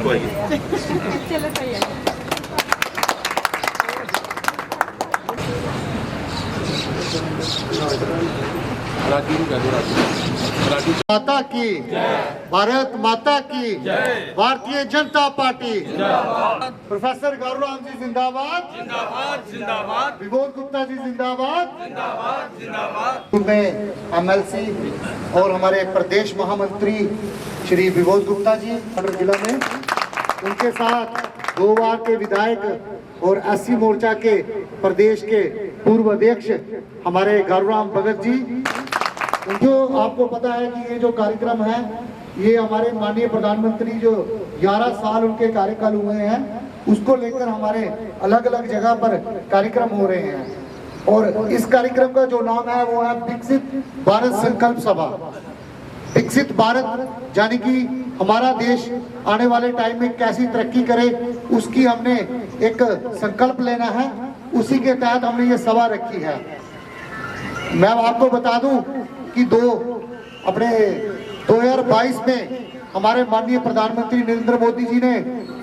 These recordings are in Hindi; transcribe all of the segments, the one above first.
आपको आइए। चलो सही है। माता की, भारत माता की, भारतीय जनता पार्टी, प्रोफेसर गौरव जी जिंदाबाद, जिंदाबाद जिंदाबाद विभोद गुप्ता जी जिंदाबाद, जिंदाबाद जिंदाबाद। में एमएलसी और हमारे प्रदेश महामंत्री श्री विभोद गुप्ता जी जिला में, उनके साथ 2 बार के विधायक और एससी मोर्चा के प्रदेश के पूर्व अध्यक्ष हमारे गौरव भगत जी। जो आपको पता है कि ये जो कार्यक्रम है, ये हमारे माननीय प्रधानमंत्री जो 11 साल उनके कार्यकाल हुए हैं, उसको लेकर हमारे अलग अलग जगह पर कार्यक्रम हो रहे हैं। और इस कार्यक्रम का जो नाम है वो है विकसित भारत संकल्प सभा। विकसित भारत यानी कि हमारा देश आने वाले टाइम में कैसी तरक्की करे, उसकी हमने एक संकल्प लेना है। उसी के तहत हमने ये सभा रखी है। मैं आपको बता दूं कि 2022 में हमारे माननीय प्रधानमंत्री नरेंद्र मोदी जी ने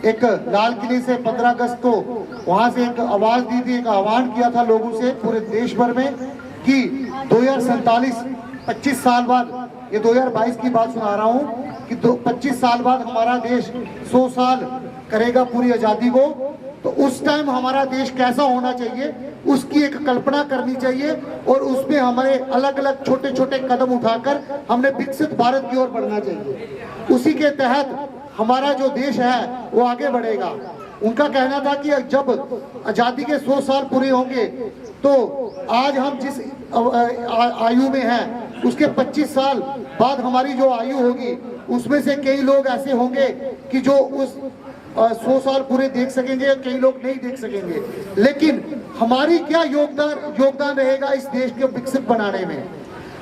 एक लाल किले से 15 अगस्त को वहां से एक आवाज दी थी, एक आह्वान किया था लोगों से पूरे देश भर में कि 2047 25 साल बाद, ये 2022 की बात सुना रहा हूँ कि 25 साल बाद हमारा देश 100 साल करेगा पूरी आजादी को। तो उस टाइम हमारा देश कैसा होना चाहिए, उसकी एक कल्पना करनी चाहिए और उसमें हमारे अलग अलग छोटे छोटे कदम उठाकर हमने विकसित भारत की ओर बढ़ना चाहिए। उसी के तहत हमारा जो देश है वो आगे बढ़ेगा। उनका कहना था कि जब आजादी के 100 साल पूरे होंगे तो आज हम जिस आयु में हैं उसके 25 साल बाद हमारी जो आयु होगी उसमें से कई लोग ऐसे होंगे कि जो उस 100 साल पूरे देख सकेंगे, कई लोग नहीं देख सकेंगे। लेकिन हमारी क्या योगदान रहेगा इस देश को विकसित बनाने में।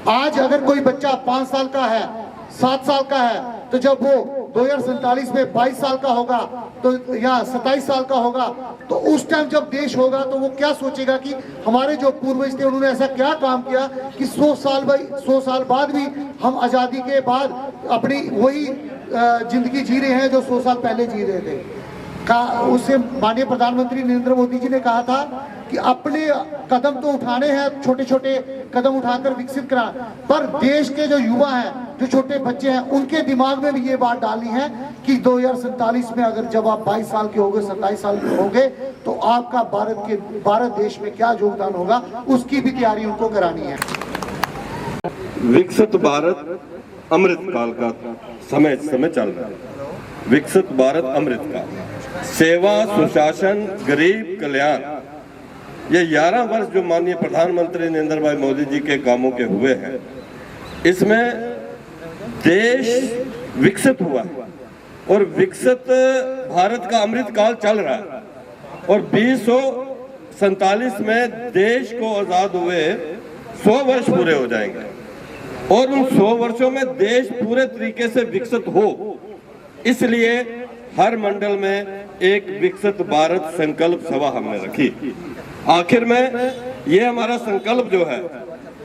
आज अगर कोई बच्चा 5 साल का है, 7 साल का है, तो जब वो 2047 में 22 साल का होगा तो या 27 साल का होगा, तो उस टाइम जब देश होगा तो वो क्या सोचेगा कि हमारे जो पूर्वज थे उन्होंने ऐसा क्या काम किया कि 100 साल बाद भी हम आजादी के बाद अपनी वही जिंदगी जी रहे हैं जो 100 साल पहले जी रहे थे। उससे माननीय प्रधानमंत्री नरेंद्र मोदी जी ने कहा था कि अपने कदम तो उठाने हैं, छोटे छोटे कदम उठाकर विकसित करा, पर देश के जो युवा हैं, जो छोटे बच्चे हैं, उनके दिमाग में भी ये बात डालनी है कि 2047 में अगर जब आप 22 साल के होंगे, 27 साल के होंगे, तो आपका भारत देश में क्या योगदान होगा, उसकी भी तैयारी उनको करानी है। विकसित भारत अमृत काल का समय चल रहा है। विकसित भारत अमृत काल, सेवा, सुशासन, गरीब कल्याण, ये 11 वर्ष जो माननीय प्रधानमंत्री नरेंद्र भाई मोदी जी के कामों के हुए हैं, इसमें देश विकसित हुआ है और विकसित भारत का अमृत काल चल रहा है। और 2047 में देश को आजाद हुए 100 वर्ष पूरे हो जाएंगे और उन 100 वर्षों में देश पूरे तरीके से विकसित हो, इसलिए हर मंडल में एक विकसित भारत संकल्प सभा हमने रखी। आखिर में ये हमारा संकल्प जो है,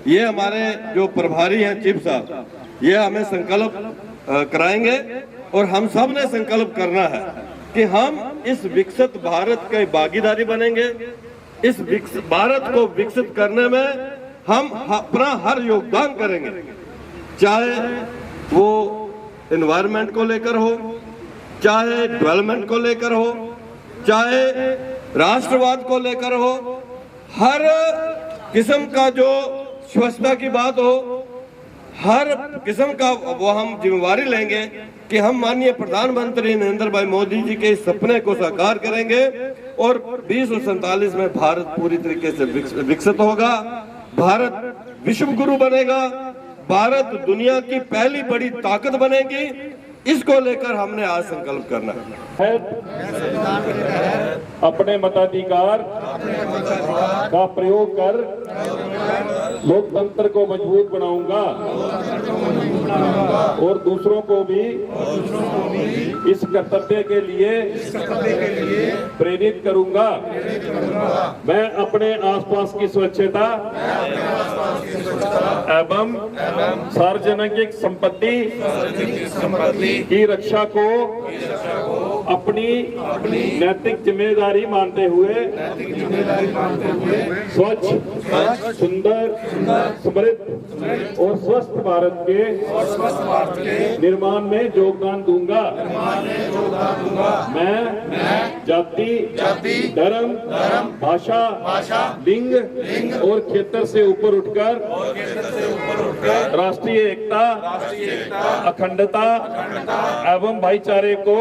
ये हमारे जो प्रभारी हैं चीफ साहब, ये हमें संकल्प कराएंगे और हम सब ने संकल्प करना है कि हम इस विकसित भारत के भागीदारी बनेंगे। इस विकसित भारत को विकसित करने में हम अपना हर योगदान करेंगे, चाहे वो एनवायरनमेंट को लेकर हो, चाहे डेवलपमेंट को लेकर हो, चाहे राष्ट्रवाद को लेकर हो, हर किस्म का जो स्वच्छता की बात हो, हर किस्म का वो हम जिम्मेवारी लेंगे कि हम माननीय प्रधानमंत्री नरेंद्र भाई मोदी जी के इस सपने को साकार करेंगे और 2047 में भारत पूरी तरीके से विकसित होगा। भारत विश्व गुरु बनेगा, भारत दुनिया की पहली बड़ी ताकत बनेगी। इसको लेकर हमने आज संकल्प करना है। अपने मताधिकार का प्रयोग कर लोकतंत्र को मजबूत बनाऊंगा और दूसरों को भी इस कर्तव्य के लिए प्रेरित करूंगा। मैं अपने आसपास की स्वच्छता एवं सार्वजनिक संपत्ति की रक्षा को अपनी नैतिक जिम्मेदारी मानते हुए स्वच्छ, सुंदर, समृद्ध और स्वस्थ भारत के निर्माण में योगदान दूंगा। मैं जाति, धर्म, भाषा, लिंग और क्षेत्र से ऊपर उठकर राष्ट्रीय एकता, अखंडता एवं भाईचारे को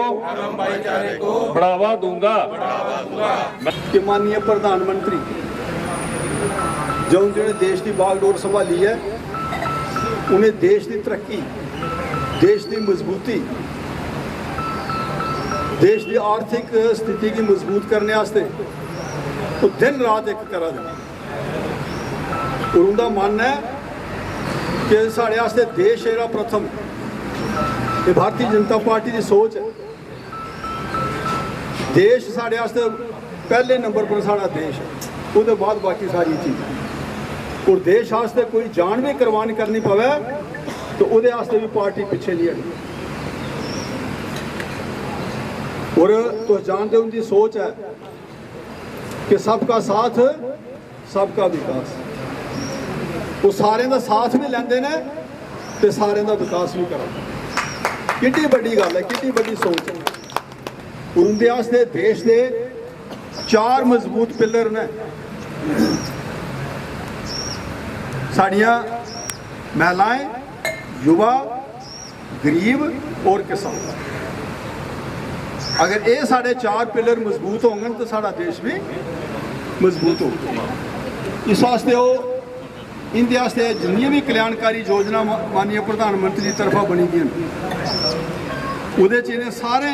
बढ़ावा दूंगा। कि माननीय प्रधानमंत्री जो जिन्होंने देश की बागडोर संभाली है, उन्हें देश की तरक्की, देश की मजबूती, देश की आर्थिक स्थिति की मजबूत करने वास्ते वो दिन रात एक करा दे। और उनका मानना है कि साढ़े वास्ते देश जेह्ड़ा प्रथम, ये भारतीय जनता पार्टी की सोच है। देश साढ़े वास्ते पहले नंबर पर साढ़ा देश है, उसके बाद बाकी सारी चीज़। और देश वास्ते कोई जान भी कुर्बान करनी पवे तो उसदे वास्ते भी पार्टी पीछे नहीं हटी। और तो जानते उनकी सोच है कि सबका साथ सबका विकास। वो सारे का साथ भी लेंदे ने ते सारे का विकास भी करा। कितनी बड़ी गल है, कितनी बड़ी सोच है। उनके वास्ते देश के 4 मजबूत पिलर ने। साड़ियाँ महिलाएं, युवा, गरीब और किसान। अगर ये साढ़े 4 पिलर मजबूत होंगे तो साड़ा देश भी मजबूत होगा। इस वास्ते वो इंदे वास्ते जिन्नी भी कल्याणकारी योजना माननीय प्रधानमंत्री की तरफा बनी दी उहदे च इन्हें सारे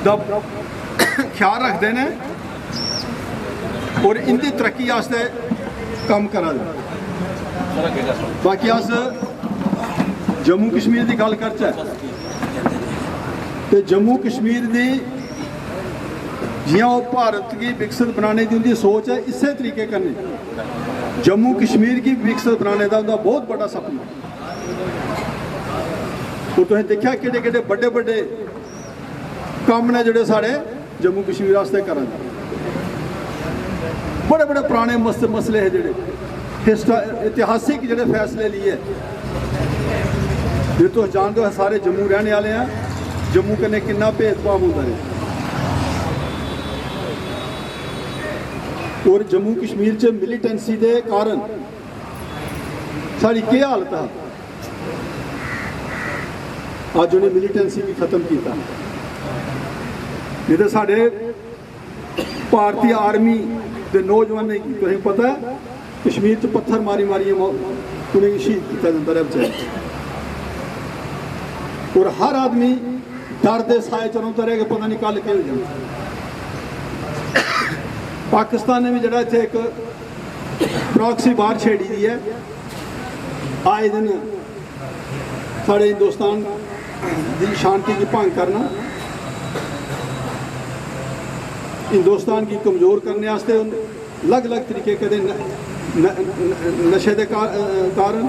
दा ख्याल रखते हैं और इनकी तरक्की वास्ते काम करा दे। बाकी अस जम्मू कश्मीर की गल करचै तो जम्मू कश्मीर की जियां वो भारत की विकसित बनाने की उनकी सोच है, इस तरीके कन्नै जम्मू कश्मीर की विकसित बनाने का उनका बहुत बड़ा सपना। और तुसें देखा कि बड़े बड़े काम ने जोड़े साढ़े जम्मू कश्मीर वास्ते करा दे। बड़े बड़े पुराने मसले है जोड़े इतिहासिक जोड़े फैसले लिए जो तुम जानते हो सारे जम्मू रहने वाले हैं। जम्मू कन्नै कितना भेदभाव होता है। और जम्मू कश्मीर च मिलीटेंसी के कारण साड़ी क्या हालत है। अज उन्हें मिलीटेंसी भी खत्म किया। नहीं तो साढ़े भारतीय आर्मी के नौजवानों की तुम्हें पता है कश्मीर च पत्थर मारी मारिए उन्हें शहीद किया जाता है बेचारे। और हर आदमी डर के साए चलता रहे कि पता नहीं कल क्या हो जाए। पाकिस्तान ने भी जरा इतने एक प्रॉक्सी बाहर छेड़ी दी है। आए दिन साढ़े हिंदुस्तान की शांति की भंग करना, हिंदुस्तान की कमज़ोर करने वास्ते अलग अलग तरीके कदे नशे के कारण,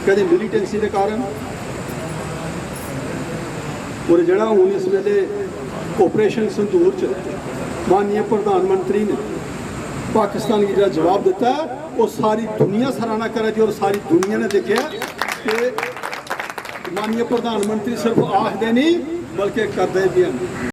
कदे मिलीटेंसी के कारण। और जड़ा हूँ इस वेले ऑपरेशन संदूर च माननीय प्रधानमंत्री ने पाकिस्तान की जो जवाब दिता है वो सारी दुनिया सराहना करे और सारी दुनिया ने देखा कि माननीय प्रधानमंत्री सिर्फ आखदे नहीं बल्कि करते भी हैं।